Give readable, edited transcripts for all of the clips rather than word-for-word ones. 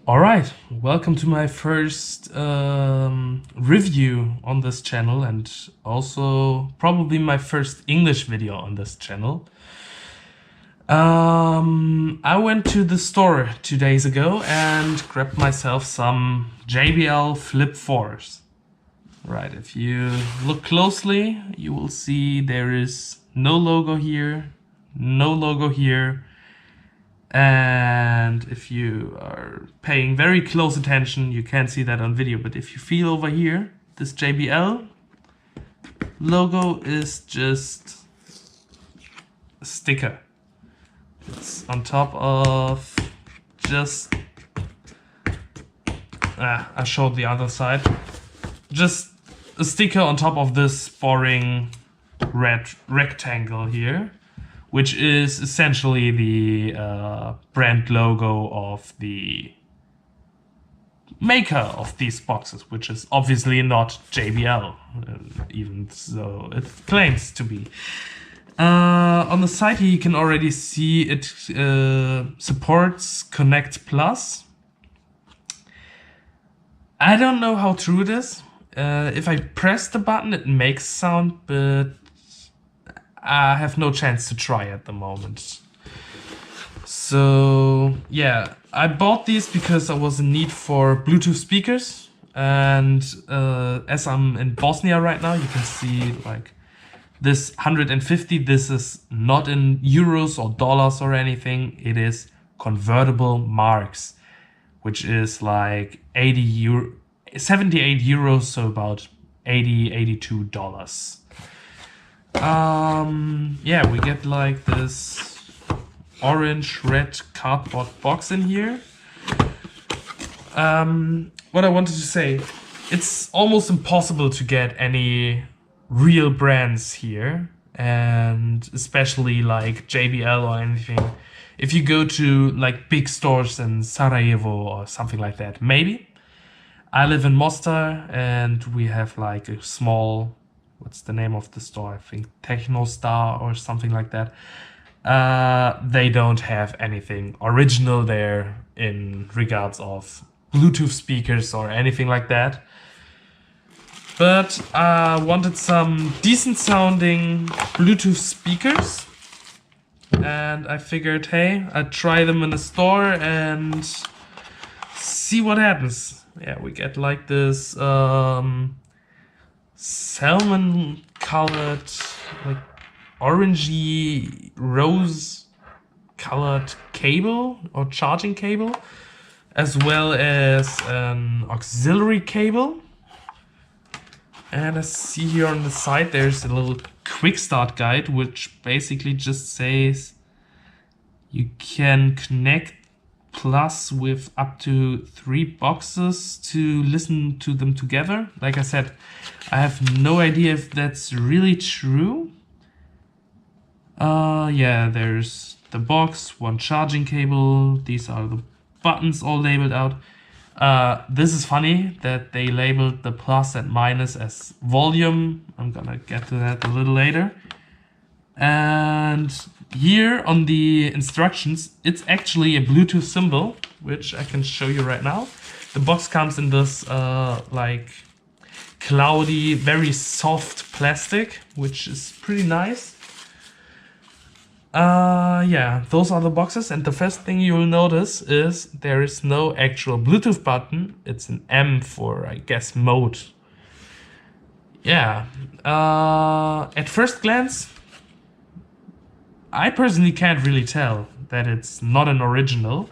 Alright, welcome to my first review on this channel, and also probably my first English video on this channel. I went to the store 2 days ago and grabbed myself some JBL Flip 4s. Right, if you look closely, you will see there is no logo here, no logo here. And if you are paying very close attention, you can't see that on video, but if you feel over here, this JBL logo is just a sticker. It's on top of just, I showed the other side, just a sticker on top of this boring red rectangle here, which is essentially the brand logo of the maker of these boxes, which is obviously not JBL, even though it claims to be. On the side here you can already see it supports Connect Plus. I don't know how true it is. If I press the button it makes sound, but I have no chance to try at the moment. So yeah, I bought these because I was in need for Bluetooth speakers, and as I'm in Bosnia right now, you can see like this 150, this is not in euros or dollars or anything, it is convertible marks, which is like 78 euros, so about $82. Yeah, we get like this orange red cardboard box in here. What I wanted to say, it's almost impossible to get any real brands here, and especially like JBL or anything. If you go to like big stores in Sarajevo or something like that, maybe. I live in Mostar and we have like a small, what's the name of the store? I think Techno Star or something like that. They don't have anything original there in regards of Bluetooth speakers or anything like that. But I wanted some decent sounding Bluetooth speakers, and I figured, hey, I'd try them in a store and see what happens. Yeah, we get like this salmon colored, like orangey rose colored cable or charging cable, as well as an auxiliary cable. And I see here on the side there's a little quick start guide, which basically just says you can connect Plus with up to 3 boxes to listen to them together. Like I said, I have no idea if that's really true. Yeah, there's the box, 1 charging cable, these are the buttons all labeled out. This is funny that they labeled the plus and minus as volume. I'm gonna get to that a little later. And here on the instructions, it's actually a Bluetooth symbol, which I can show you right now. The box comes in this like cloudy, very soft plastic, which is pretty nice. Yeah, those are the boxes, and the first thing you will notice is there is no actual Bluetooth button. It's an M for, I guess, mode. Yeah, at first glance, I personally can't really tell that it's not an original.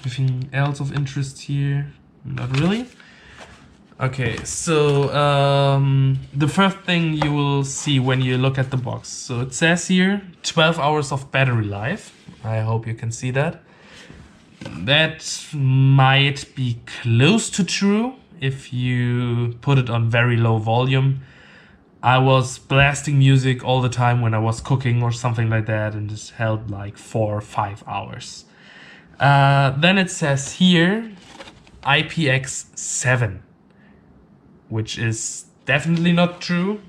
Anything else of interest here? Not really. Okay, so the first thing you will see when you look at the box. So it says here 12 hours of battery life. I hope you can see that. That might be close to true if you put it on very low volume. I was blasting music all the time when I was cooking or something like that, and it held like 4 or 5 hours. Then it says here IPX7. Which is definitely not true.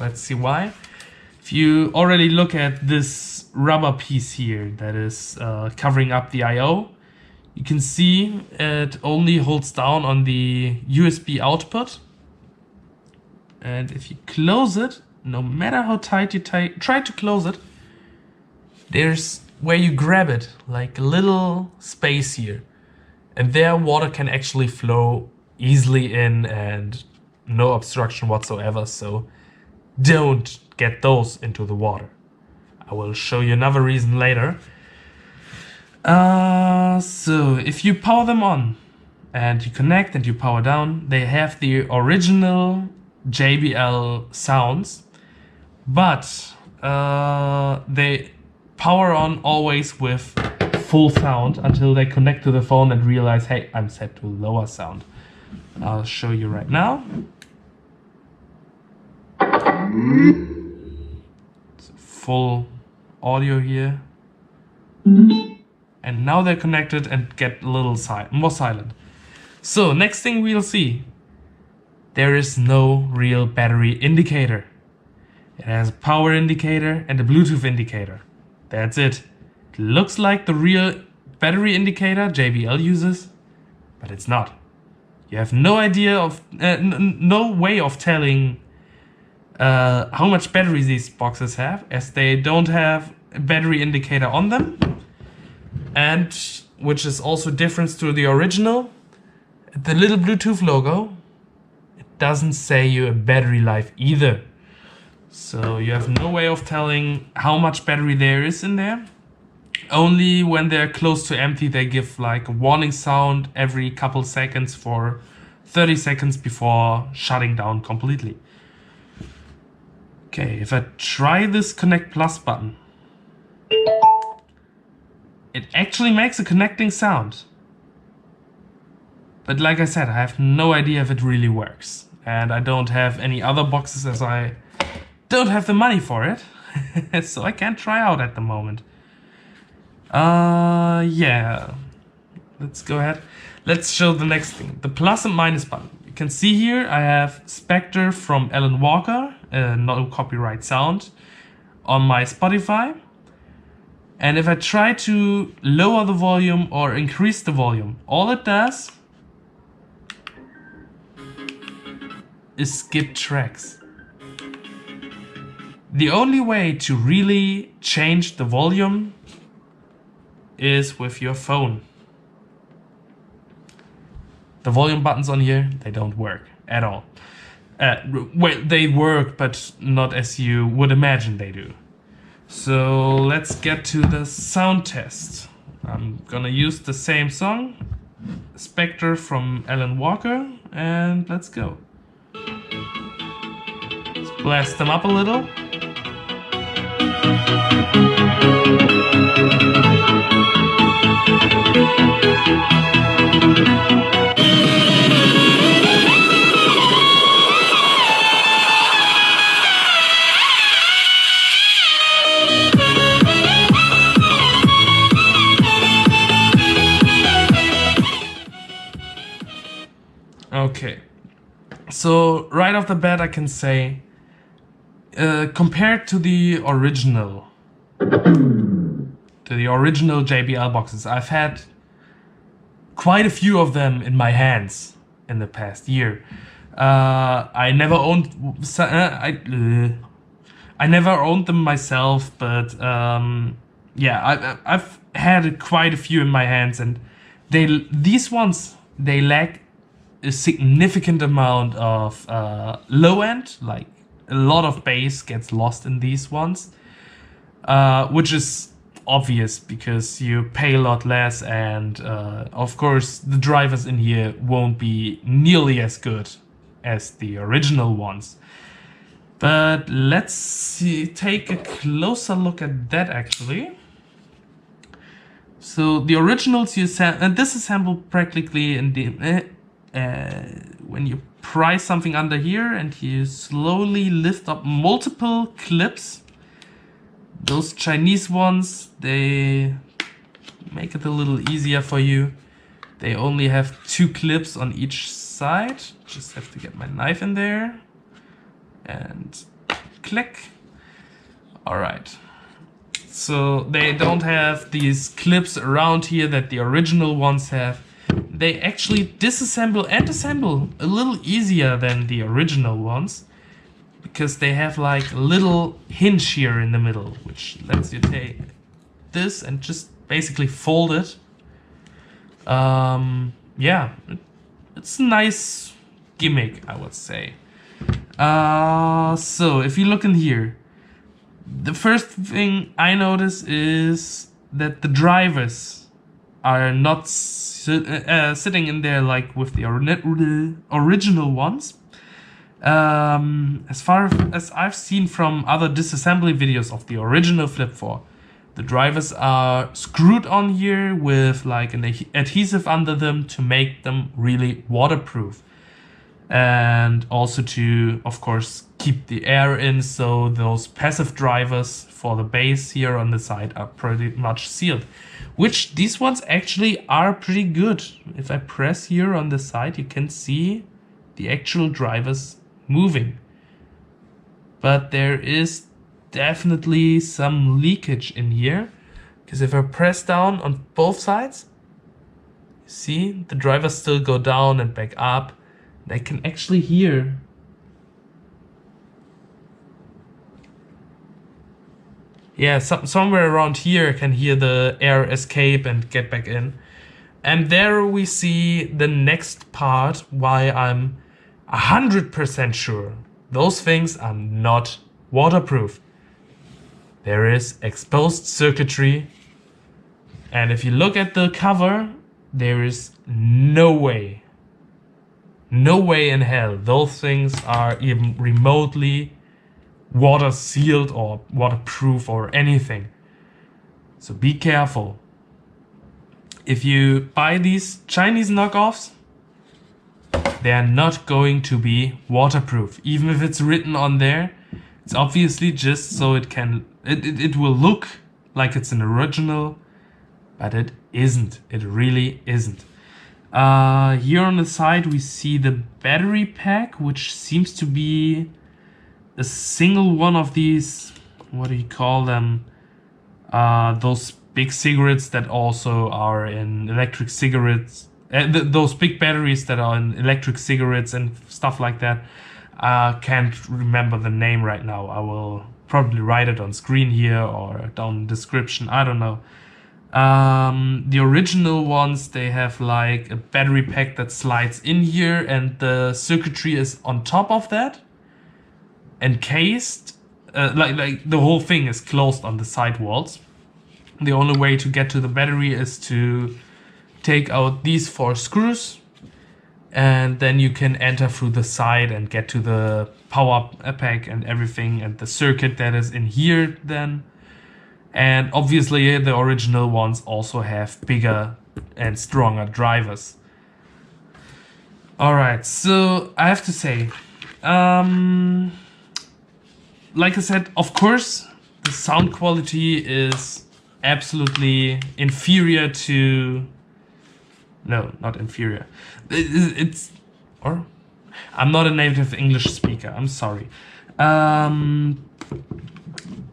Let's see why. If you already look at this rubber piece here that is covering up the I/O. You can see it only holds down on the USB output. And if you close it, no matter how tight you try to close it, there's where you grab it, like a little space here. And there water can actually flow easily in and no obstruction whatsoever. So don't get those into the water. I will show you another reason later. So if you power them on and you connect and you power down, they have the original JBL sounds, but they power on always with full sound until they connect to the phone and realize, hey, I'm set to lower sound. I'll show you right now. It's full audio here. And now they're connected and get a little more silent. So next thing we'll see, there is no real battery indicator. It has a power indicator and a Bluetooth indicator. That's it. It looks like the real battery indicator JBL uses, but it's not. You have no idea of, no way of telling how much battery these boxes have, as they don't have a battery indicator on them. And which is also different to the original, the little Bluetooth logo, it doesn't say you a battery life either. So you have no way of telling how much battery there is in there. Only when they're close to empty, they give like a warning sound every couple seconds for 30 seconds before shutting down completely. Okay, if I try this Connect Plus button, it actually makes a connecting sound. But like I said, I have no idea if it really works. And I don't have any other boxes as I don't have the money for it. So I can't try out at the moment. Yeah. Let's go ahead. Let's show the next thing. The plus and minus button. You can see here I have Spectre from Alan Walker, no copyright sound, on my Spotify. And if I try to lower the volume or increase the volume, all it does is skip tracks. The only way to really change the volume is with your phone. The volume buttons on here, they don't work at all. Well, they work, but not as you would imagine they do. So let's get to the sound test. I'm gonna use the same song, Spectre from Alan Walker, and let's go. Let's blast them up a little. Okay, so right off the bat I can say, compared to the original JBL boxes, I've had quite a few of them in my hands in the past year. I never owned I never owned them myself, but yeah, I've had quite a few in my hands, and these ones, they lack a significant amount of low end, like a lot of bass gets lost in these ones, which is obvious because you pay a lot less, and of course the drivers in here won't be nearly as good as the original ones. But let's take a closer look at that actually. So the originals and this is sampled practically in the when you pry something under here and you slowly lift up multiple clips. Those Chinese ones, they make it a little easier for you. They only have 2 clips on each side. Just have to get my knife in there and click. All right. So they don't have these clips around here that the original ones have. They actually disassemble and assemble a little easier than the original ones, because they have like a little hinge here in the middle, which lets you take this and just basically fold it. Yeah, it's a nice gimmick, I would say. So if you look in here, the first thing I notice is that the drivers are not sitting in there like with the original ones. As far as I've seen from other disassembly videos of the original Flip 4, the drivers are screwed on here with like an adhesive under them to make them really waterproof. And also to, of course, keep the air in, so those passive drivers for the bass here on the side are pretty much sealed. Which these ones actually are pretty good. If I press here on the side, you can see the actual drivers moving. But there is definitely some leakage in here, because if I press down on both sides, you see the drivers still go down and back up. I can actually hear somewhere around here I can hear the air escape and get back in. And there we see the next part why I'm 100% sure those things are not waterproof. There is exposed circuitry, and if you look at the cover, there is no way in hell those things are even remotely water sealed or waterproof or anything. So be careful. If you buy these Chinese knockoffs, they are not going to be waterproof. Even if it's written on there, it's obviously just so it will look like it's an original, but it isn't. It really isn't. Here on the side we see the battery pack, which seems to be a single one of these, what do you call them? Those big cigarettes that also are in electric cigarettes. Those big batteries that are in electric cigarettes and stuff like that. Can't remember the name right now. I will probably write it on screen here or down in the description. I don't know. The original ones, they have like a battery pack that slides in here, and the circuitry is on top of that, encased. Like the whole thing is closed on the side walls. The only way to get to the battery is to take out these 4 screws, and then you can enter through the side and get to the power pack and everything and the circuit that is in here then. And obviously the original ones also have bigger and stronger drivers. Alright, so I have to say, like I said, of course, the sound quality is absolutely inferior to... No, not inferior. I'm not a native English speaker, I'm sorry.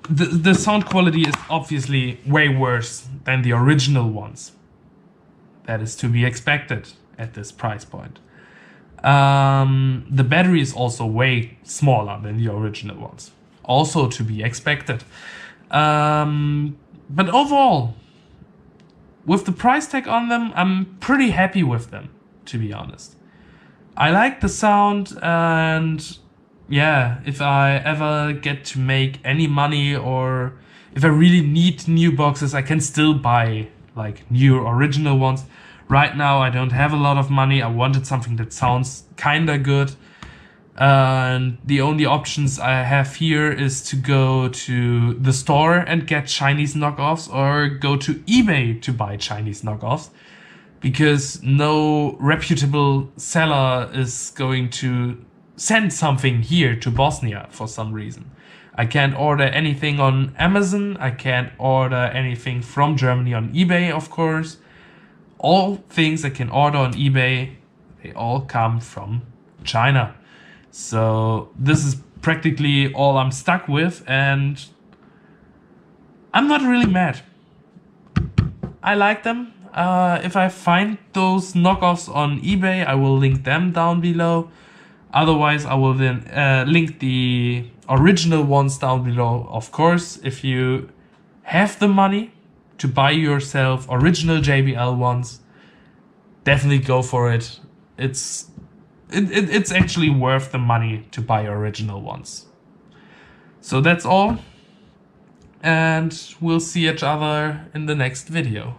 The sound quality is obviously way worse than the original ones. That is to be expected at this price point. The battery is also way smaller than the original ones. Also to be expected. But overall, with the price tag on them, I'm pretty happy with them, to be honest. I like the sound, and yeah, if I ever get to make any money or if I really need new boxes, I can still buy like new original ones. Right now I don't have a lot of money. I wanted something that sounds kinda good. And the only options I have here is to go to the store and get Chinese knockoffs, or go to eBay to buy Chinese knockoffs, because no reputable seller is going to send something here to Bosnia for some reason. I can't order anything on Amazon. I can't order anything from Germany on eBay, of course. All things I can order on eBay, they all come from China. So this is practically all I'm stuck with, and I'm not really mad. I like them. If I find those knockoffs on eBay, I will link them down below. Otherwise, I will then link the original ones down below. Of course, if you have the money to buy yourself original JBL ones, definitely go for it. It's actually worth the money to buy original ones. So that's all, and we'll see each other in the next video.